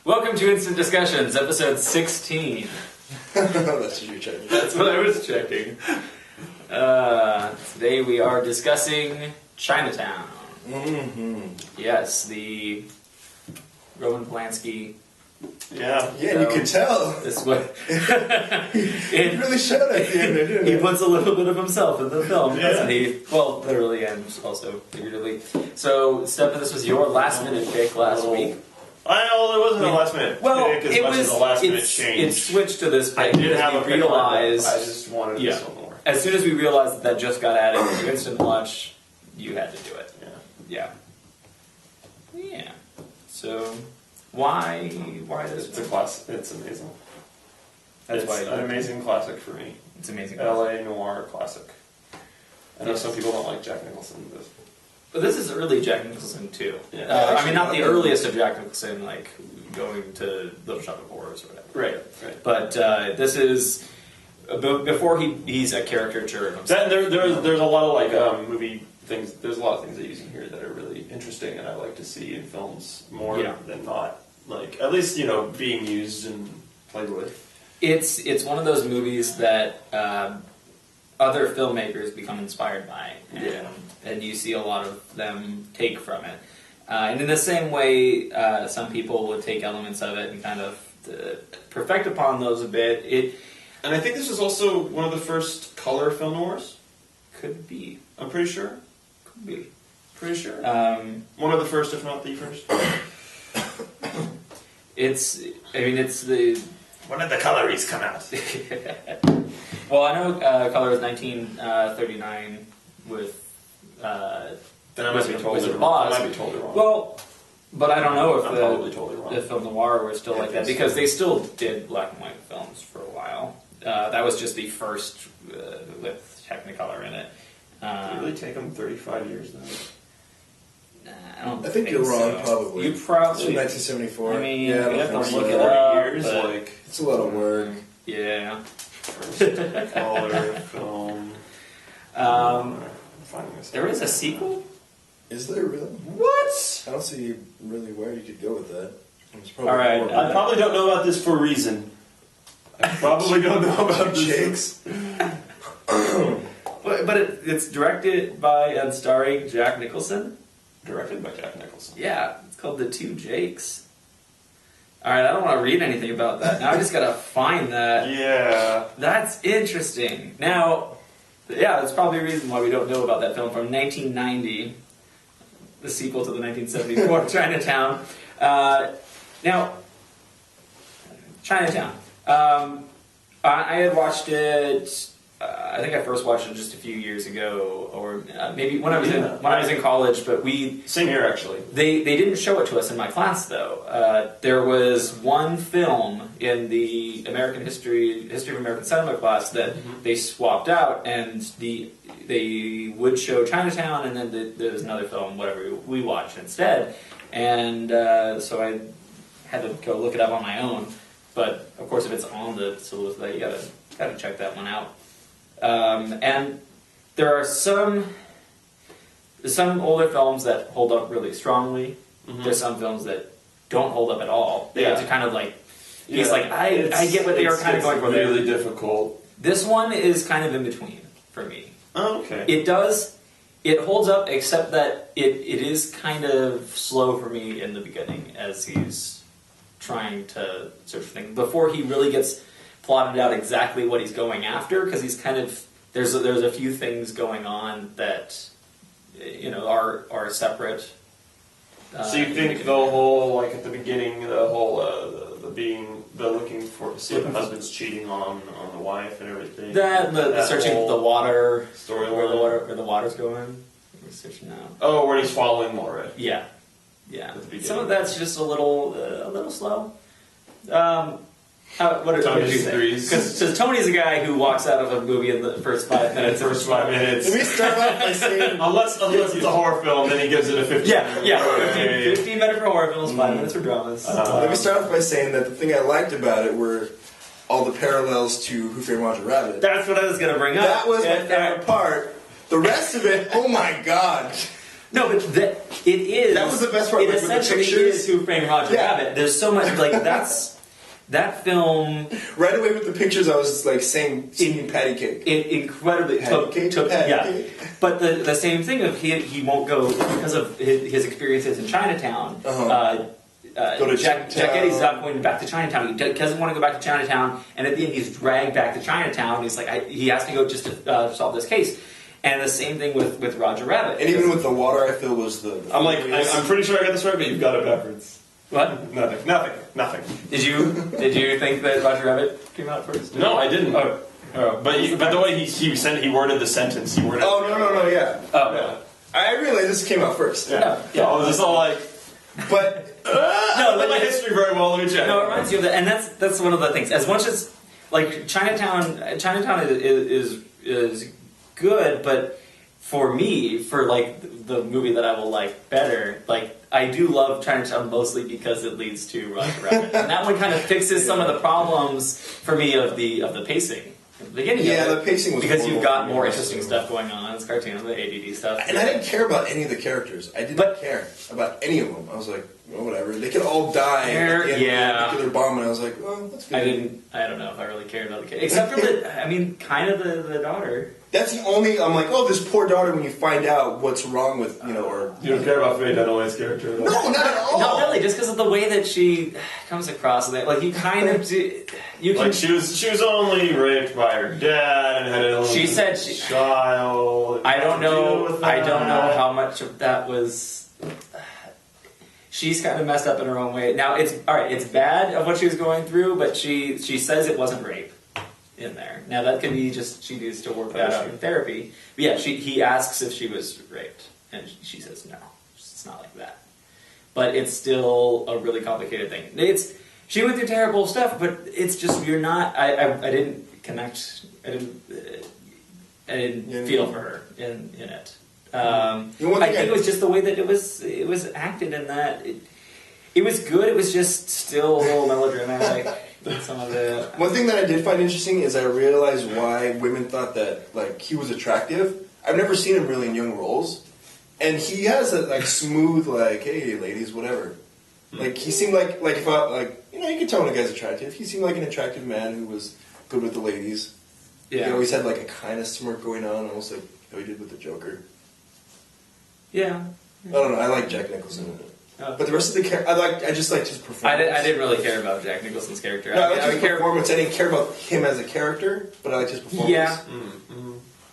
Welcome to Instant Discussions, episode 16. That's what you're checking. That's what I was checking. Today we are discussing Chinatown. Mm-hmm. Yes, the Roman Polanski. Yeah, you could tell. This what He really showed at the end, didn't he puts a little bit of himself in the film, doesn't Yeah. he? Well, literally and also figuratively. So, Steffan, this was your last minute pick last week. I know it wasn't a last minute pick as much as a last minute change. It switched to this I pick did have a because we pick lined realized. up. I just wanted this one more. As soon as we realized that just got added to Instant Watch, you had to do it. Yeah. So, why this? It's a class. It's amazing. That's It's why an amazing classic for me. It's amazing. LA noir classic. I know some people don't like Jack Nicholson, But this is early Jack Nicholson too. Yeah. I mean, not the earliest of Jack Nicholson, like going to Little Shop of Horrors or whatever. Right. But this is before he's a caricature of himself. There's a lot of like movie things. There's a lot of things they use in here that are really interesting, and I like to see in films more than not. Like at least being used and played with. It's one of those movies that other filmmakers become inspired by, and you see a lot of them take from it. And in the same way, some people would take elements of it and kind of perfect upon those a bit. And I think this was also one of the first color film noirs. Could be. I'm pretty sure. Could be. Pretty sure. One of the first, if not the first. It's the... When did the colories come out? Well, I know Color is 1939 with... then I might be totally wrong. Well, but I don't know if I'm probably totally wrong. the film noir were still like that, because they still did black and white films for a while. That was just the first with Technicolor in it. Did it really take them 35 years though? I think you're wrong, probably. You probably... It's from 1974. I mean, yeah, you have to think look so. it up. Years, But It's a lot of work. yeah. First color film. Um, Finding this. there is a sequel? Is there really? What? I don't see really where you could go with that. It's probably All right, more I probably don't know about this for a reason. I probably don't know about Jakes. But it's directed by and starring Jack Nicholson. Directed by Jack Nicholson. Yeah, it's called The Two Jakes. Alright, I don't want to read anything about that. Now I just gotta find that. Yeah. That's interesting. Now, yeah, that's probably a reason why we don't know about that film from 1990. The sequel to the 1974 Chinatown. Now, Chinatown. I had watched it... I think I first watched it just a few years ago, or maybe when I was in college. But same here actually. They didn't show it to us in my class though. There was one film in the American history of American cinema class that they swapped out, and they would show Chinatown, and then there was another film, whatever we watched instead. And so I had to go look it up on my own. But of course, if it's on the syllabus, you gotta check that one out. And there are some older films that hold up really strongly. Mm-hmm. There's some films that don't hold up at all. They have to kind of like... It's like, I get what they are kind of going for. It's really difficult. This one is kind of in between for me. Oh, okay. It holds up, except that it is kind of slow for me in the beginning as he's trying to sort of think. Before he really gets... plotted out exactly what he's going after, because he's kind of there's a few things going on that are separate. So you think the whole, like at the beginning, the whole the looking for see if the husband's cheating on the wife and everything. The searching the water story where the water's going. We're searching now. Oh, where he's following Laura. Yeah. Some of that's just a little slow. What are Tony's threes? Because Tony's a guy who walks out of a movie in the first 5 minutes. Let me start off by saying... unless it's a horror film, then he gives it a 15 minute. 15 minutes for horror films, 5 minutes for dramas. Let me start off by saying that the thing I liked about it were all the parallels to Who Framed Roger Rabbit. That's what I was going to bring up. That was my favorite part. The rest of it, oh my god. No, but it is. That was the best part. It like, with the essentially pictures. is Who Framed Roger Rabbit. There's so much that film. Right away with the pictures, I was just like singing patty cake. It incredibly Patty cake. But the same thing of he won't go because of his experiences in Chinatown. Go to Jack Chinatown. Eddie's not going back to Chinatown. He doesn't want to go back to Chinatown, and at the end he's dragged back to Chinatown. He's like, he has to go just to solve this case. And the same thing with Roger Rabbit. And even with the water, I feel was the. I'm pretty sure I got this right, but you've got it backwards. What? Nothing. Did you think that Roger Rabbit came out first? No, I didn't. But the way he worded the sentence, he worded. Oh no, yeah. Oh Yeah. I realized this came out first. Yeah. Yeah. I was just all like, But I know my history very well. Let me check. No, it reminds you of that, and that's one of the things. As much as like Chinatown is good, but for me, for like the movie that I will like better, like I do love Chinatown mostly because it leads to Roger Rabbit, and that one kind of fixes some of the problems for me of the pacing. At the beginning, yeah, of it, the pacing was because horrible you've got for me, more so- interesting stuff going on. It's cartoon, the ADD stuff, and I didn't care about any of the characters. I didn't care about any of them. I was like, well, whatever. They could all die at the end of the nuclear bomb, and I was like, well, that's good. I don't know if I really cared about the kid, except for kind of the daughter. That's the only. I'm like, oh, this poor daughter. When you find out what's wrong with or You don't care about Faye Dunaway's character? no, not at all. Not really, just because of the way that she comes across. Like you kind of do, you can. Like she was only raped by her dad and had an She said child. I don't know how much of that was. She's kind of messed up in her own way. Now it's all right. It's bad of what she was going through, but she says it wasn't rape in there. Now that could be just she needs to work that out in therapy. But yeah, he asks if she was raped, and she says no, it's not like that. But it's still a really complicated thing. She went through terrible stuff, but it's just you're not. I didn't connect. I didn't feel for her in it. I think it was just the way that it was acted, and that it was good. It was just still a little melodramatic. Some of it. One thing that I did find interesting is I realized why women thought that like he was attractive. I've never seen him really in young roles, and he has that like smooth like, hey ladies, whatever. Like he seemed like if I like you can tell when a guy's attractive. He seemed like an attractive man who was good with the ladies. Yeah. He always had like a kind of smirk going on, almost like how he did with the Joker. Yeah. I don't know. I like Jack Nicholson in it. But the rest of the character, I just liked his performance. I didn't really care about Jack Nicholson's character. No, I liked his performance. I didn't care about him as a character, but I liked his performance. Yeah.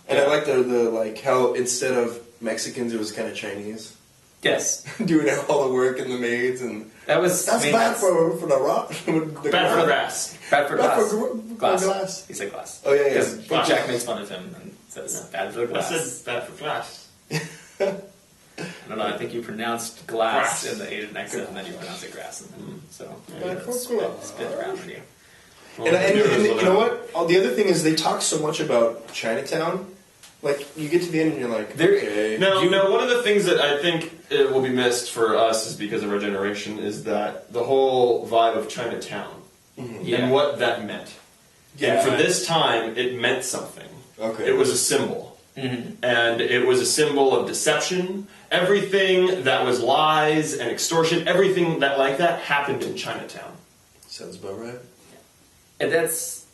And I liked the like how instead of Mexicans, it was kind of Chinese. Yes. Doing all the work and the maids and that's bad for the rock. Bad for grass. Bad for glass. Glass. Glass. He said glass. Oh yeah, Because Glass. Jack makes fun of him and says bad for I glass. said bad for glass. I don't know. I think you pronounced glass Grass. in the A to next and then you pronounced it grass. So Bad for spit glass. around with you. And you know what? The other thing is they talk so much about Chinatown. Like you get to the end and you're like, okay. Now, one of the things that I think it will be missed for us is because of our generation is that the whole vibe of Chinatown and what that meant. Yeah. And for this time, it meant something. Okay. It was a symbol. Mm-hmm. And it was a symbol of deception. Everything that was lies and extortion, everything that like that happened in Chinatown. Sounds about right. And that's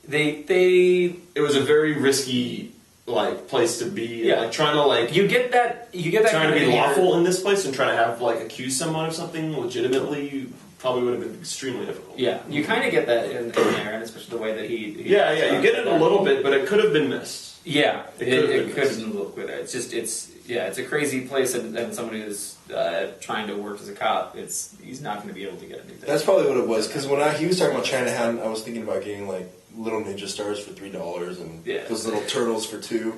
they. It was a very risky place to be. Yeah. Like trying to You get that. trying to be lawful in this place and trying to have accuse someone of something legitimately probably would have been extremely difficult. Yeah, you kind of get that in there, and especially the way that he you get it a little bit, but it could have been missed. Yeah, it could have been a little quicker. It's just it's a crazy place, and somebody who's trying to work as a cop, he's not going to be able to get anything. That's probably what it was. Because when he was talking about Chinatown, I was thinking about getting little ninja stars for $3 and those little turtles for $2.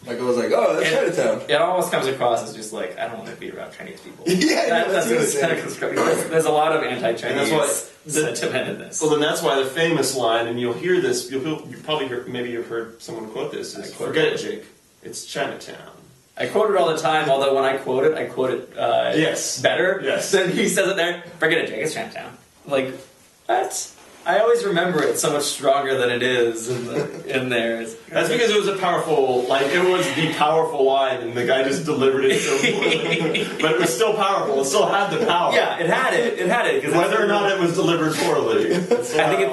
I was like, oh, that's Chinatown. It almost comes across as just I don't want to be around Chinese people. Yeah, that's what what's kind of constructed. There's a lot of anti-Chinese that's sentiment in this. Well, then that's why the famous line, and you'll hear this. You'll probably hear, maybe you've heard someone quote this. Is, "Forget it, Jake. It's Chinatown." I quote it all the time. Although when I quote it yes better. Yes. Than he says it there. Forget it, Jake. It's Chinatown. What? I always remember it so much stronger than it is in there. That's because it was a powerful, it was the powerful line, and the guy just delivered it so poorly. But it was still powerful. It still had the power. Yeah, it had it. It had it. Whether or not it was delivered poorly. I think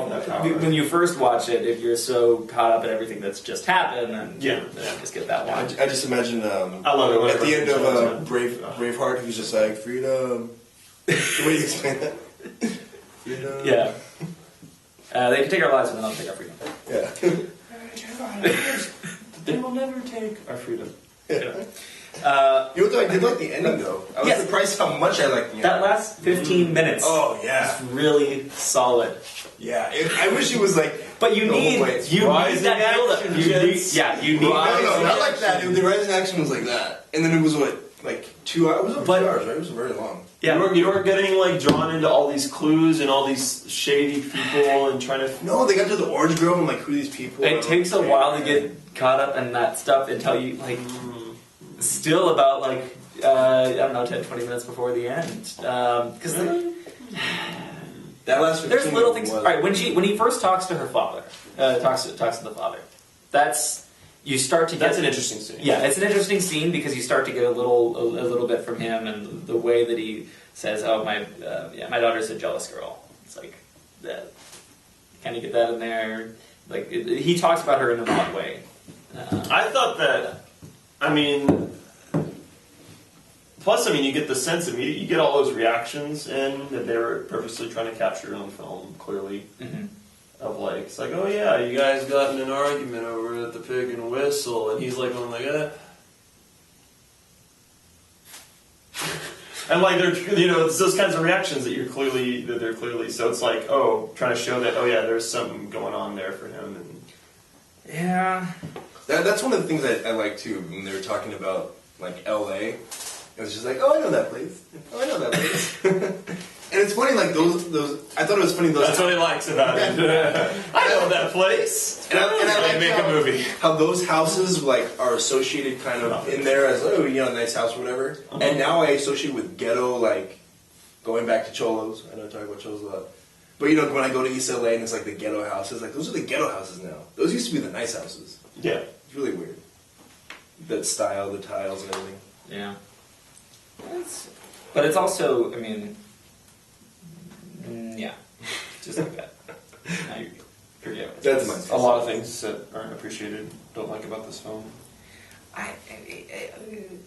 when you first watch it, if you're so caught up in everything that's just happened, then you just get that one. I just imagine I love it at the end of Braveheart, he's just like, freedom. The way you explain that? Freedom. Yeah. They can take our lives, but they'll take our freedom. Yeah. They will never take our freedom. Yeah. You know what, I did like the ending, though. I was surprised how much I liked the ending. That last 15 minutes. Oh, yeah. It's really solid. Yeah. I wish it was like... But you need that build-up. You need... No, not like that. The rising action was like that. And then it was, like 2 hours? It was over 2 hours, right? It was very long. Yeah. You weren't getting, drawn into all these clues and all these shady people and trying to... No, they got to the orange grove and, who are these people? It takes a while to get caught up in that stuff until you, still about, I don't know, 10, 20 minutes before the end. Because that last 15 there's little things... Right, when he first talks to her father, talks to the father, you start to get... That's an interesting scene. Yeah, it's an interesting scene because you start to get a little bit from him and the way that he says, "Oh, my daughter's a jealous girl." It's like, can you get that in there? He talks about her in an odd way. I thought that. Plus, you get the sense of you get all those reactions and that they were purposely trying to capture on film. Clearly. Mm-hmm. Of it's oh yeah, you guys got in an argument over at the Pig and Whistle, and he's going and they're it's those kinds of reactions that they're clearly so it's trying to show that there's something going on there for him and yeah. That's one of the things I like too when they were talking about L.A. It was just oh, I know that place. Oh, I know that place. And it's funny, those. I thought it was funny. That's what he likes about it. I know that place. And I make a movie. How those houses are associated kind of in there as nice house or whatever. Uh-huh. And now I associate with ghetto, going back to Cholos. I know I talk about Cholos a lot. But when I go to East LA and it's the ghetto houses, those are the ghetto houses now. Those used to be the nice houses. Yeah, it's really weird. That style, the tiles, and everything. Yeah. But it's also, yeah, just like that. Now you forget. That's a lot of things that aren't appreciated, don't like about this film.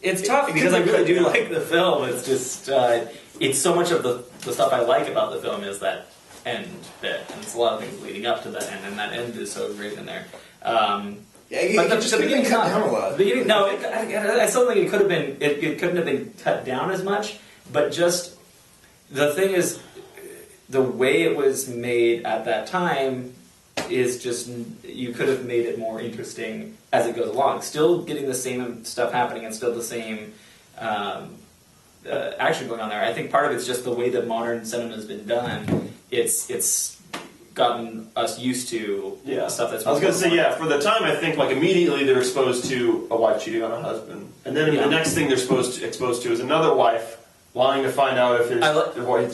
It's tough because I really do like the film. It's just, it's so much of the stuff I like about the film is that end bit, and it's a lot of things leading up to that end, and that end is so great in there. But the beginning cut down a lot. I still think it could have been. It couldn't have been cut down as much. But just the thing is, the way it was made at that time is just you could have made it more interesting as it goes along. Still getting the same stuff happening and still the same action going on there. I think part of it's just the way that modern cinema has been done. It's gotten us used to stuff that's... I was going to say, for the time, I think, immediately they're exposed to a wife cheating on a husband. And then the next thing they're exposed to is another wife wanting to find out if his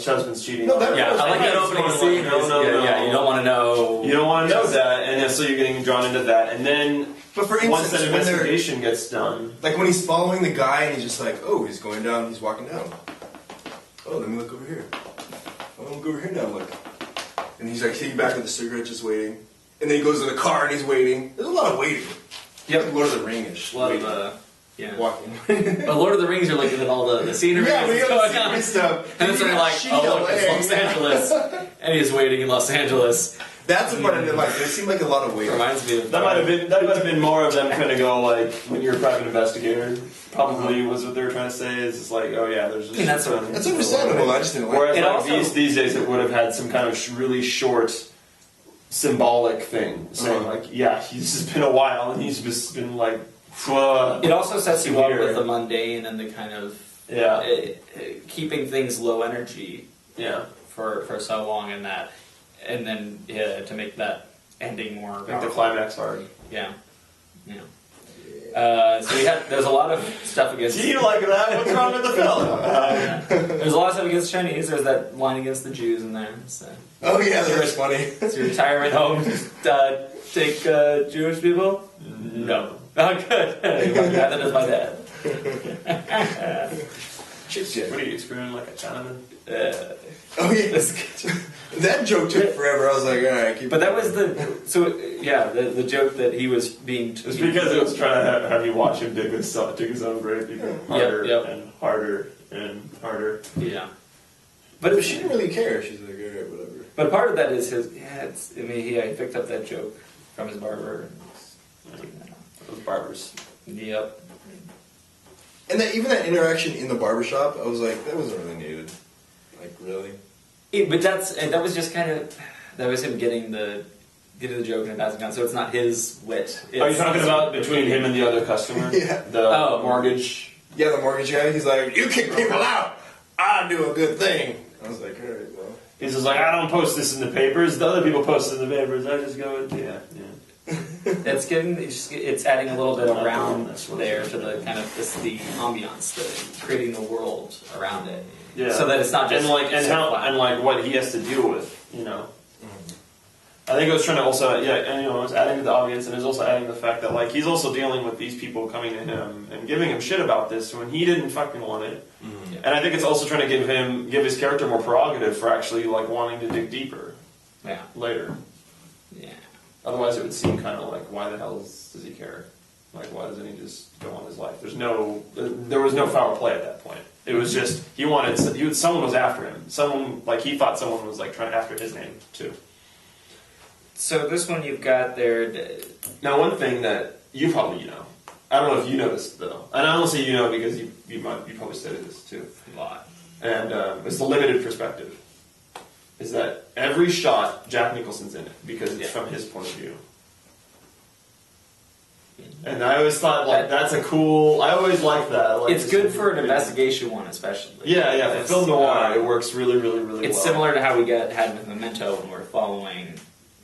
husband's cheating on her. I like that opening scene. You don't want to know... You don't want to know that, and so you're getting drawn into that. And then... But for instance, once that investigation gets done... when he's following the guy and he's just he's going down, he's walking down. Oh, let me look over here. Oh, look over here now, look. And he's sitting back with the cigarette just waiting. And then he goes to the car and he's waiting. There's a lot of waiting. Yep. Lord of the Rings-ish. A lot of, walking. But Lord of the Rings, you're looking at all the scenery going on. Stuff. And it's look, it's Los Angeles. And he's waiting in Los Angeles. That's the part I didn't like. It seemed like a lot of waiting. Reminds me of... That might have been more of them kind of go, when you're a private investigator. Probably was what they were trying to say. Is it's there's just... That's understandable. I just didn't like it. Whereas these days it would have had some kind of really short symbolic thing. Saying this has been a while and he's just been it also sets you up with the mundane and the kind of keeping things low energy for so long and then to make that ending more make the climax hard. There's a lot of stuff against. Do you like that? What's wrong with the film? There's a lot of stuff against Chinese. There's that line against the Jews in there. So. Oh yeah, that's funny. It's your retirement home. Just take Jewish people? No. Oh, good. That is my dad. Shit. What are you, screwing like a Chinaman? Oh yeah, that joke took forever. I was like, all right, but that was the joke that he was being. It's because it was trying to have you watch him dig his own grave, become harder and harder and harder. Yeah, but she didn't really care. She's like, all right, whatever. But part of that is his. He picked up that joke from his barber. Those barbers. Yep. And even that interaction in the barbershop, I was like, that wasn't really needed. Like, really? But that was just kind of, that was him getting the joke and passing on, so it's not his wit. Are you talking about between him and the other customer? Yeah. The mortgage? Yeah, the mortgage guy. He's like, you kick people out, I do a good thing. I was like, all right, well. He's just like, I don't post this in the papers. The other people post it in the papers. I just go with, yeah. It's adding a little bit around there to the kind of the ambiance, creating the world around it. Yeah. So that it's not just and what he has to deal with, you know. I think it was trying to also, and it was adding to the audience, and it was also adding the fact that like he's also dealing with these people coming to him and giving him shit about this when he didn't fucking want it. Mm-hmm. And I think it's also trying to give his character more prerogative for actually like wanting to dig deeper. Yeah. Later. Yeah. Otherwise, it would seem kind of like, why the hell does he care? Like, why doesn't he just go on his life? There was no foul play at that point. It was just someone was after him. Someone he thought someone was like trying after his name too. So this one you've got there. Now, one thing that you probably know, I don't know if you know this though, and I don't say you know because you probably studied this too a lot, and it's the limited perspective. Is that every shot Jack Nicholson's in it because it's from his point of view. And I always thought that's a cool. I always liked that. It's good for an investigation one, especially. Yeah. For film noir, it works really, really, really well. It's similar to how we had with Memento when we're following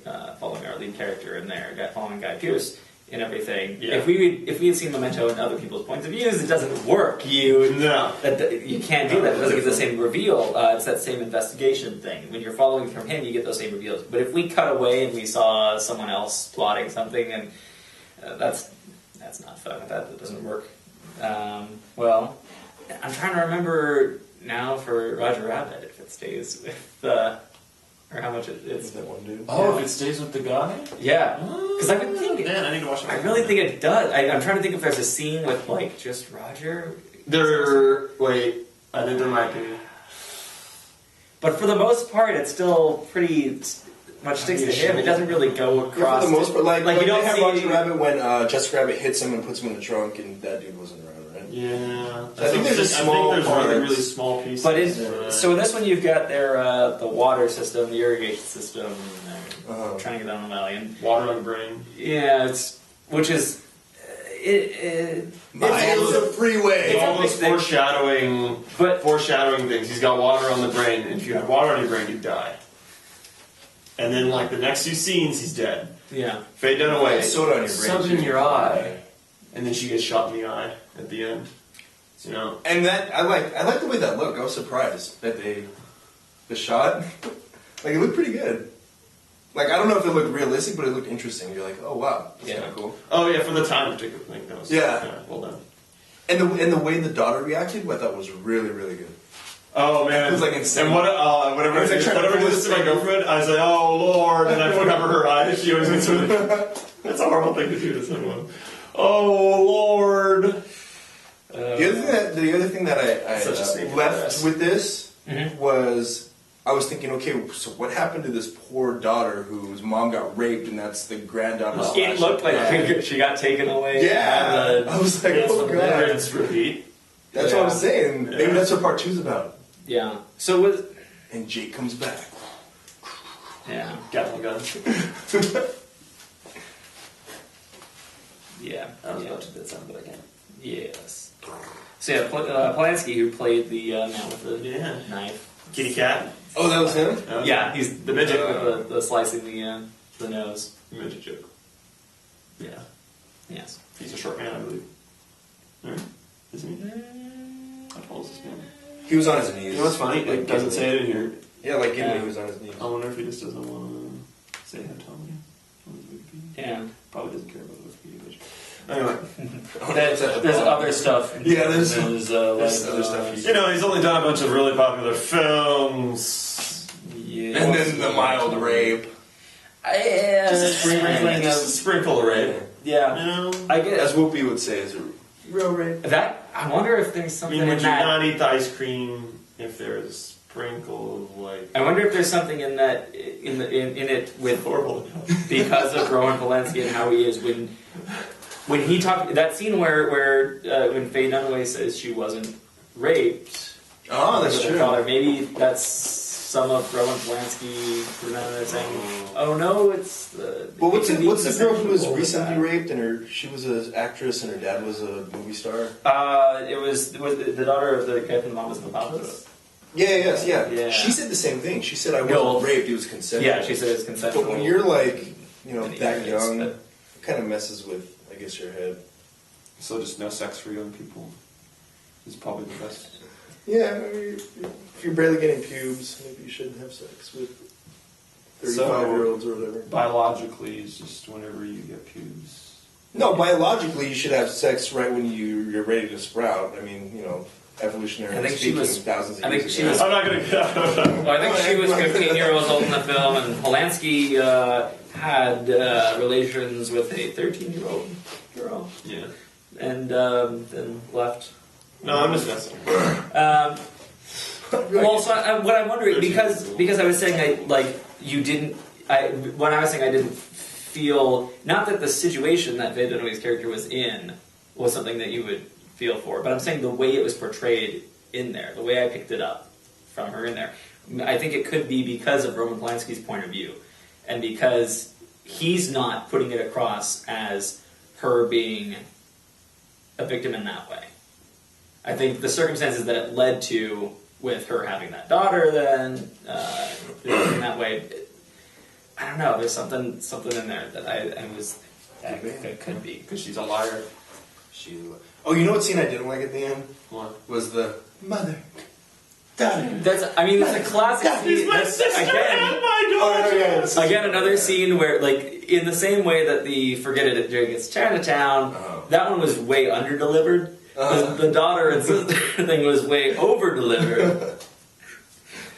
our lead character in there, following Guy Pearce and everything. Yeah. If we had seen Memento in other people's points of views, it doesn't work. You can't do that. It doesn't get the same reveal. It's that same investigation thing. When you're following from him, you get those same reveals. But if we cut away and we saw someone else plotting something, and that's not fun. That doesn't work. Well, I'm trying to remember now for Roger Rabbit if it stays with. Or how much it's that one dude. Oh, if it stays with the guy? Yeah. Because I've been thinking. Man, I need to watch it. I really think it does. I'm trying to think if there's a scene with, just Roger. Wait. I think there might be. But for the most part, it's still pretty much sticks to him. It doesn't really go across. For the most part, you don't have see Roger Rabbit when Jessica Rabbit hits him and puts him in the trunk, and that dude wasn't around, right? Yeah. I think there's a small really small piece. But so in this one, you've got the water system, the irrigation system, trying to get down the valley, and water on the brain. Yeah, which is. It's a freeway. It's almost foreshadowing things. He's got water on the brain, and if you have water on your brain, you die. And then, the next few scenes, he's dead. Yeah. Fade done away. Soda on your brain. Something in your eye, and then she gets shot in the eye at the end. And that I like the way that looked. I was surprised that the shot, it looked pretty good. I don't know if it looked realistic, but it looked interesting. You're like, oh wow, that's kind of cool. Oh yeah, for the time particular thing, that was well done. And the way the daughter reacted, I thought was really, really good. Oh man, it was insane. And whatever it was to my girlfriend, I was like, oh Lord, and I put over her eyes. She always went to that's a horrible thing to do to someone. Oh Lord. The other thing that I left with this was I was thinking, okay, so what happened to this poor daughter whose mom got raped, and that's the granddaughter? It looked like she got taken away. Yeah, I was like, oh god, repeat. That's what I'm saying. Maybe that's what part 2's about. Yeah. So and Jake comes back. Yeah. Gatling guns. Yeah. I was about to do something, but I can't. Yes. So yeah, Polanski, who played the man with the knife. Kitty cat? Oh, that was him? Yeah, he's the midget with the slicing the nose. Midget joke. Yeah. Yes. He's a short man, I believe. Right? Isn't he? How tall is this man? He was on his knees. You know what's funny? It doesn't say it in here. Yeah, like Gimli, he was on his knees. I wonder if he just doesn't want to say how tall he is on his Wikipedia. Yeah. Probably doesn't care about the Wikipedia page. Anyway. There's other stuff. Yeah, there's other stuff. You know, he's only done a bunch of really popular films. Yeah. And then the mild rape. Just a sprinkle of rape. Yeah. You know? I get As Whoopi would say, is a real rape. that. I wonder if there's I something mean, in would you that. not eat the ice cream if there's a sprinkle of like... I wonder if there's something in that in it with horrible. because of Roman Polanski and how he is when he talked that scene where when Faye Dunaway says she wasn't raped. Oh, that's with her true. father, maybe that's some of Roman Polanski saying, "Oh no, it's the." Well, what's it the girl who was sexual recently that. raped and she was an actress and her dad was a movie star? It was the daughter of the guy from the Mamas and the Papas. Yeah. She said the same thing. She said I wasn't raped; it was consensual. Yeah, she said it's consensual. But when you're like, that it's- young, it kind of messes with, I guess, your head. So just no sex for young people is probably the best. Yeah, I mean, if you're barely getting pubes, maybe you shouldn't have sex with 35-year-olds or whatever. Biologically, it's just whenever you get pubes. No, biologically, you should have sex right when you're ready to sprout. I mean, evolutionary I think she speaking, was- thousands of I think years she ago. was- I'm not going to... Well, I think she was 15 years old in the film, and Polanski had relations with a 13-year-old girl, Yeah. and then left. No, I'm just messing. Well, so what I'm wondering, because I was saying when I was saying I didn't feel, not that the situation that Faye Dunaway's character was in was something that you would feel for, but I'm saying the way it was portrayed in there, the way I picked it up from her in there, I think it could be because of Roman Polanski's point of view, and because he's not putting it across as her being a victim in that way. I think the circumstances that it led to, with her having that daughter, then in that way, I don't know. There's something in there that that could be Because she's a liar. Oh, you know what scene I didn't like at the end? What? Was the mother, daughter. That's a classic scene. That's, again, another scene where, like, in the same way that the Forget It during its Chinatown, that one was way under-delivered. The daughter and sister thing was way over-delivered.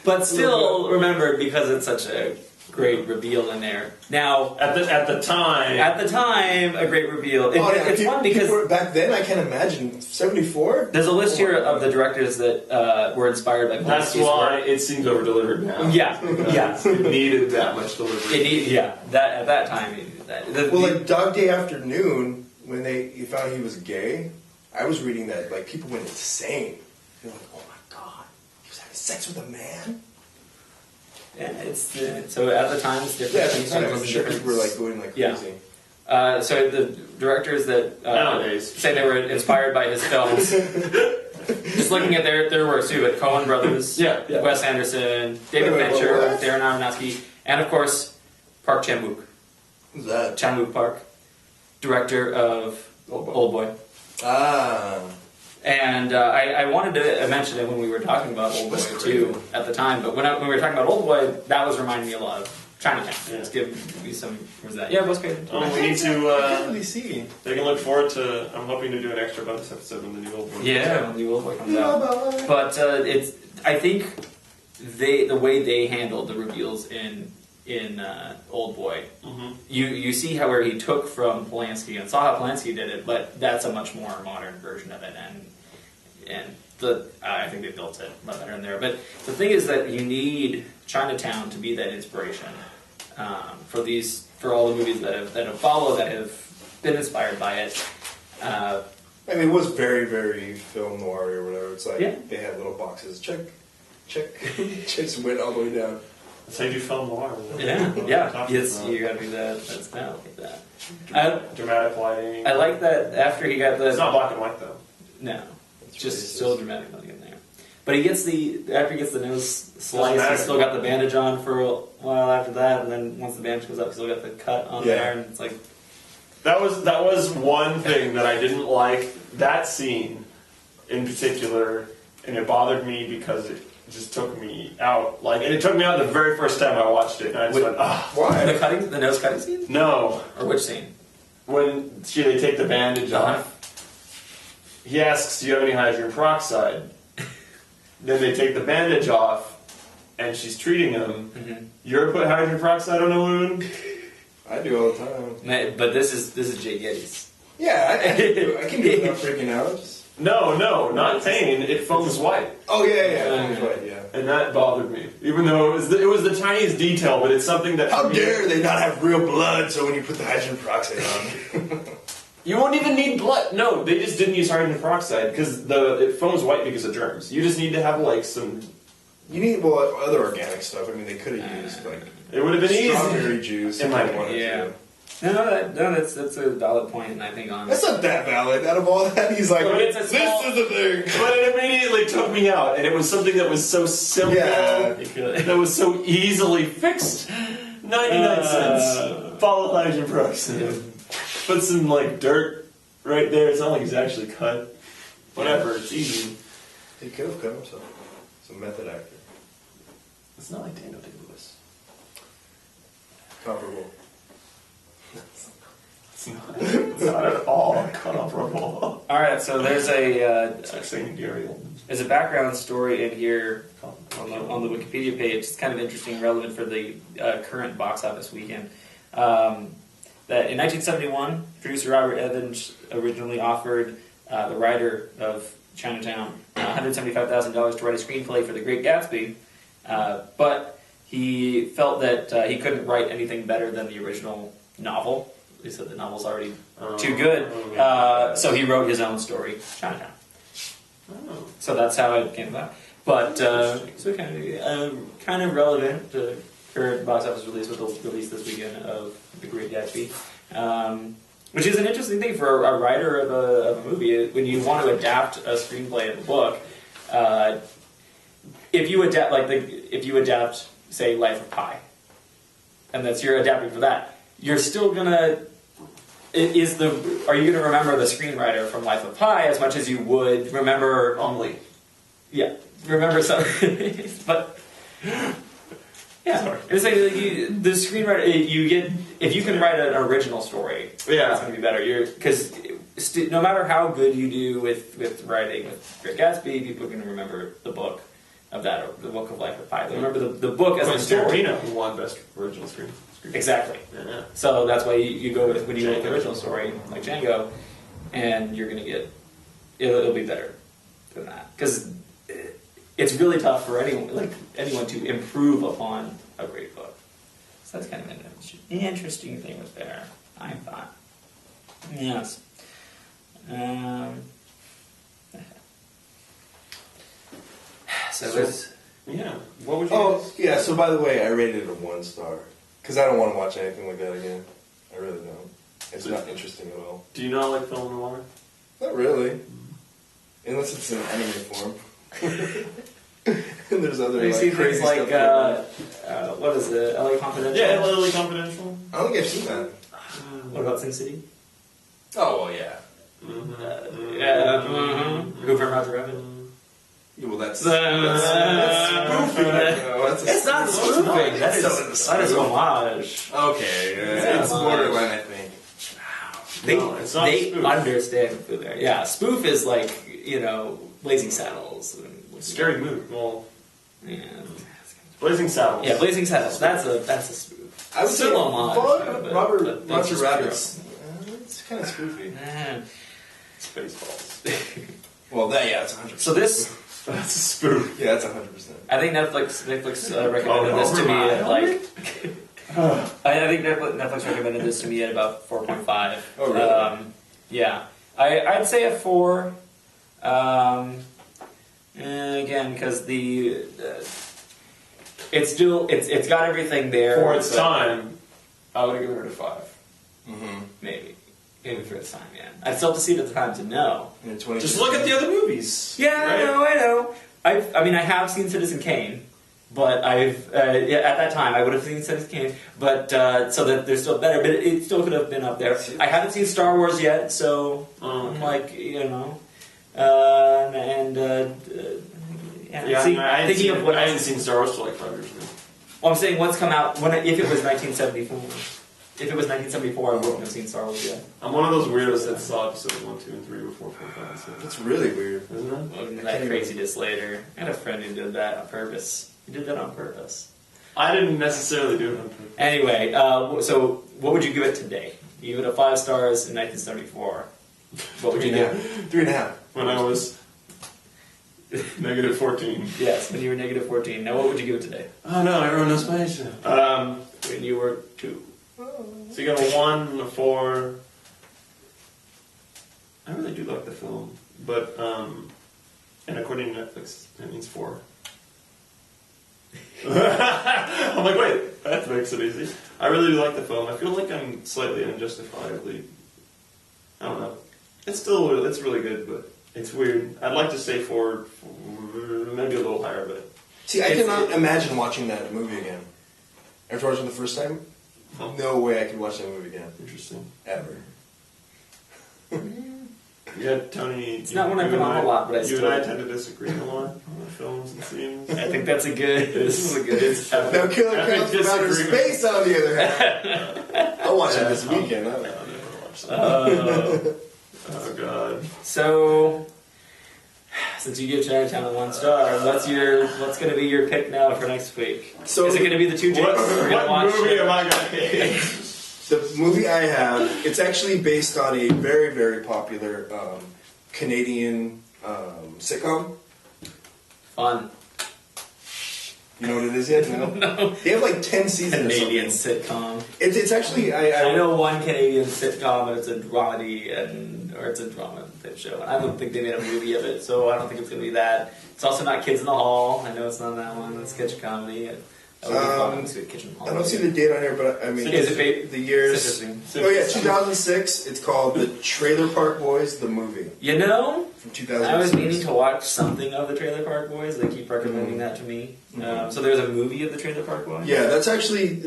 But still remembered because it's such a great reveal in there. Now, At the time, a great reveal. It's fun because back then, I can't imagine 74. there's a list here of the directors that were inspired by that's Polanski's why work. it seems over-delivered now. Yeah. It needed that much delivery. That at that time. It needed that. Well, like Dog Day Afternoon, when you found he was gay, I was reading that like people went insane. They're like, "Oh my god, he was having sex with a man." Yeah, so at the time it's different. I'm sure people were like going like crazy. So the directors that Nowadays. say they were inspired by his films, just looking at their works too, but Coen Brothers, Wes Anderson, David Fincher, what? Darren Aronofsky, and of course Park Chan-wook. Who's that? Chan-wook Park, director of Old Boy. Ah. And I wanted to mention it when we were talking about Old Boy too at the time, but when we were talking about Old Boy, that was reminding me a lot of Chinatown. Yeah. Just give me some. Where's that? Yeah, West Craven. Oh, we need I can't to. really see. They can look forward to. I'm hoping to do an extra bonus episode when the new Old Boy. Yeah, when the Old Boy comes out. But it's. I think the way they handled the reveals in Old Boy, you see where he took from Polanski and saw how Polanski did it, but that's a much more modern version of it, and I think they built it a lot better in there. But the thing is that you need Chinatown to be that inspiration for all the movies that have followed, that have been inspired by it. I mean, it was very, very film noir or whatever. It's like they had little boxes. Check. Just went all the way down. That's how you do film noir. Yeah. Yes, you gotta do that. That's kind of like that. Dramatic lighting. I like that after he got the. It's not black and white though. No, That's just racist. still dramatic lighting in there. But he gets after he gets the nose sliced, he's still got the bandage on for a while after that, and then once the bandage goes up, he's still got the cut on there, and it's like. That was one thing that I didn't like. That scene in particular, and it bothered me because it just took me out. Like, and it took me out the very first time I watched it, and I just went, ah. Why? The nose cutting scene? No. Or which scene? When they take the bandage off. He asks, "Do you have any hydrogen peroxide?" Then they take the bandage off, and she's treating him. Mm-hmm. You ever put hydrogen peroxide on a wound? I do all the time. But this is Jay Geddes. Yeah, I can do it without freaking out. No, not pain. It foams white. Oh yeah, foams white. Yeah. And that bothered me, even though it was the tiniest detail. But it's something that. How dare they not have real blood? So when you put the hydrogen peroxide on, you won't even need blood. No, they just didn't use hydrogen peroxide because it foams white because of germs. You just need to have like some. You need other organic stuff. I mean, they could have used like it would have been easy. Strawberry juice. It might have yeah. No, that's a valid point, and I think on that's not that valid. Out of all that, he's like, this is the thing. But it immediately took me out, and it was something that was so simple, that was so easily fixed. 99 cents. Follow hydrogen peroxide. Put some like dirt right there. It's not like he's actually cut. Whatever, it's easy. He could have cut himself. It's a method actor. It's not like Daniel Day-Lewis. Comparable. It's not at all comparable. All right, so there's there's a background story in here on the Wikipedia page. It's kind of interesting and relevant for the current box office weekend. That in 1971, producer Robert Evans originally offered the writer of Chinatown $175,000 to write a screenplay for The Great Gatsby, but he felt that he couldn't write anything better than the original novel. He said the novel's already too good, so he wrote his own story, Chinatown. So that's how it came about. But so kind of relevant to current box office release with the release this weekend of The Great Gatsby, which is an interesting thing for a writer of a movie when you want to adapt a screenplay of a book. If you adapt, say, Life of Pi, and you're adapting for that, you're still gonna. Are you gonna remember the screenwriter from Life of Pi as much as you would remember Only? Yeah, remember some, but yeah, it's like the screenwriter. If you can write an original story, it's gonna be better. Because no matter how good you do with writing with Great Gatsby, people are gonna remember the book of that, or the book of Life of Pi. They remember the book as a story. Tarantino, who won Best Original Screen. Exactly. Yeah. So that's why you go with when you make the original story like Django, and you're gonna get it'll be better than that because it's really tough for anyone to improve upon a great book. So that's kind of an interesting thing with there. I thought. Yes. So there's What would you? Oh yeah. So by the way, I rated it a 1 star because I don't want to watch anything like that again. I really don't. It's not interesting at all. Do you not like film noir? Not really, unless it's in anime form. And there's other see crazy things like stuff. what is it? LA Confidential. Yeah, LA Confidential. I don't think I've seen that. What about Sin City? Oh well, yeah. Who Framed Roger Rabbit? Yeah, well, that's spoofing. It's not spoofing. That is homage. Okay, it's borderline, I think. They understand spoof there. Yeah, spoof is like Blazing Saddles. Scary Movie. Well, yeah. Blazing Saddles. Yeah, Blazing Saddles. That's a spoof. I would still homage. Roger Rabbit's. It's kind of spoofy. Spaceballs. Well, that's 100%. So this. That's a spoof. Yeah, that's 100%. I think Netflix recommended this to me at I think Netflix recommended this to me at about 4.5. Oh really? Yeah, I'd say a 4. Again, because it's got everything there for its time. I would give it a 5. Mm-hmm. Maybe for its time. Yeah, I'd still have to see it at the time to know. Just look at the other movies. Yeah, right? I know. I mean, I have seen Citizen Kane, But I've at that time I would have seen Citizen Kane, but so that they're still better. But it still could have been up there. I haven't seen Star Wars yet, so I'm like thinking of what I hadn't seen Star Wars for like 5 years ago. Well, I'm saying what's come out if it was 1974. If it was 1974, I wouldn't have seen Star Wars yet. I'm one of those weirdos that saw episodes 1, 2, and 3 before 4, 5, 6. That's really weird, Isn't it? Well, that craziness later. I had a friend who did that on purpose. He did that on purpose. I didn't necessarily do it on purpose. Anyway, so what would you give it today? You give it a 5 stars in 1974. What would you give? 3.5. When I was negative 14. Yes, when you were negative 14. Now, what would you give it today? Oh no, everyone knows my age now. When you were 2. So you got a 1 and a 4. I really do like the film, but and according to Netflix, that means 4. I'm like, wait, that makes it easy. I really do like the film. I feel like I'm slightly unjustifiably. I don't know. It's really good, but it's weird. I'd like to say 4, maybe a little higher, but. See, I cannot imagine watching that movie again. After watching it the first time, no way I could watch that movie again. Interesting. Ever. Yeah, Tony. It's not one I've been on a lot, but you and I tend to disagree a lot on the films and scenes. I think that's a good. This is a good. Now, Killer Clowns from Outer Space, on the other hand. I'll watch it this weekend. I'll never watch that. Oh God. So, since you give Chinatown a 1 star, what's going to be your pick now for next week? So, is it going to be the 2 Jakes? What movie am I going to pick? The movie I have, it's actually based on a very, very popular Canadian sitcom. Fun. You know what it is yet? No. No. They have like 10 seasons. Canadian or something. sitcom. It's actually I know one Canadian sitcom, and it's a dramedy, or it's a drama type show. I don't think they made a movie of it, so I don't think it's going to be that. It's also not Kids in the Hall. I know it's not that one. It's sketch comedy. I don't see the date on here, but I mean, the years. Oh yeah, 2006. It's called The Trailer Park Boys, the movie. You know, from 2006. I was meaning to watch something of the Trailer Park Boys. They keep recommending that to me. So there's a movie of the Trailer Park Boys. Yeah, that's actually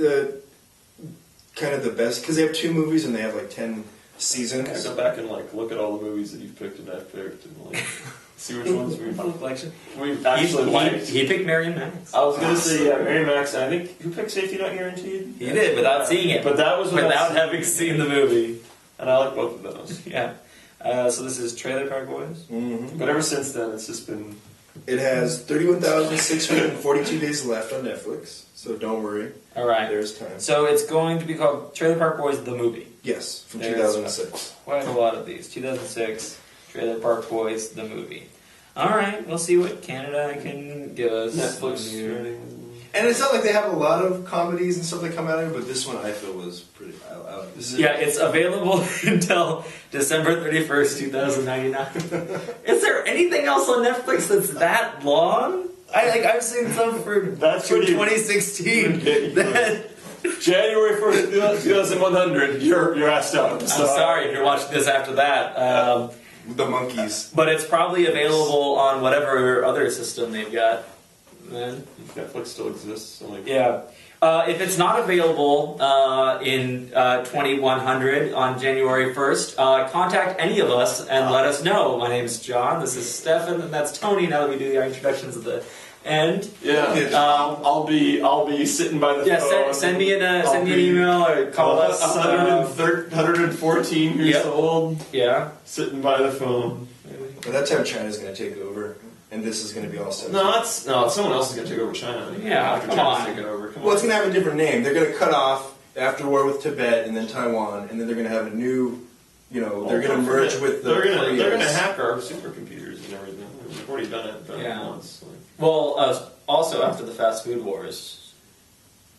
kind of the best because they have 2 movies and they have like 10 seasons. I go back and like look at all the movies that you've picked and I've picked and like. See which ones we've actually liked. He picked Mary and Max. I was going to say, Mary Max, and I think, who picked Safety Not Guaranteed? He did, without seeing it. But that was without having seen the movie. And I like both of those. Yeah. So this is Trailer Park Boys? Mm-hmm. But ever since then, it's just been... It has 31,642 days left on Netflix, so don't worry. All right. There's time. So it's going to be called Trailer Park Boys, the movie. Yes, from 2006. Quite a lot of these. 2006, Trailer Park Boys, the movie. All right, we'll see what Canada can give us. Netflix. And it's not like they have a lot of comedies and stuff that come out of it, but this one I feel was pretty... I like this. Yeah, it's available until December 31st, 2099. Is there anything else on Netflix that's that long? I've seen some for 2016. January 1st, 2100, you're asked out. I'm sorry if you're watching this after that. The monkeys. But it's probably available on whatever other system they've got. Then Netflix still exists. So yeah. If it's not available in 2100 on January 1st, contact any of us and let us know. My name is John. This is Steffan, and that's Tony. Now that we do our introductions at the end. Yeah. I'll be sitting by the phone. Send me an email or call us. 114 years old. Yeah. Sitting by the phone. By that time, China's going to take over, and this is going to be all set. No, someone else is going to take over China. Yeah, after China's taken over. Well, it's going to have a different name. They're going to cut off after war with Tibet and then Taiwan, and then they're going to have a new. They're going to merge with the. They're going to hack our supercomputers and everything. We've already done it once. Well, also after the fast food wars,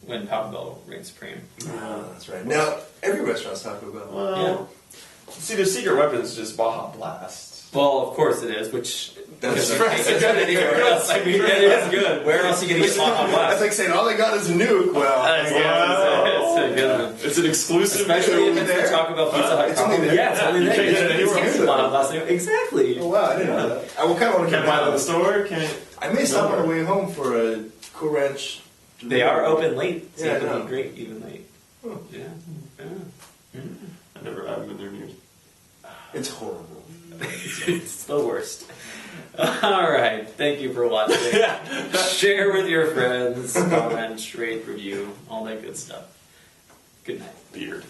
when Taco Bell reigned supreme. That's right. Now every restaurant's Taco Bell. Well, see, their secret weapon's just Baja Blast. Well, of course it is, which that's anywhere else. I mean, it is good. Where else are you going to get Baja Blast? That's like saying all they got is a nuke. It's an exclusive. Especially if it's the Taco Bell Pizza Hut. It's only there. Yeah, it's only there. You can't get it anywhere. Baja Blast. Exactly. Oh wow, I didn't know that. I kind of want to buy it in the store. I may stop on the way home for a Cool Ranch. They are open late. So Yeah, it I can know. be great even late. Oh. Yeah. I haven't been there in years. It's horrible. It's the worst. All right. Thank you for watching. Share with your friends, comment, rate, review, all that good stuff. Good night. Beard.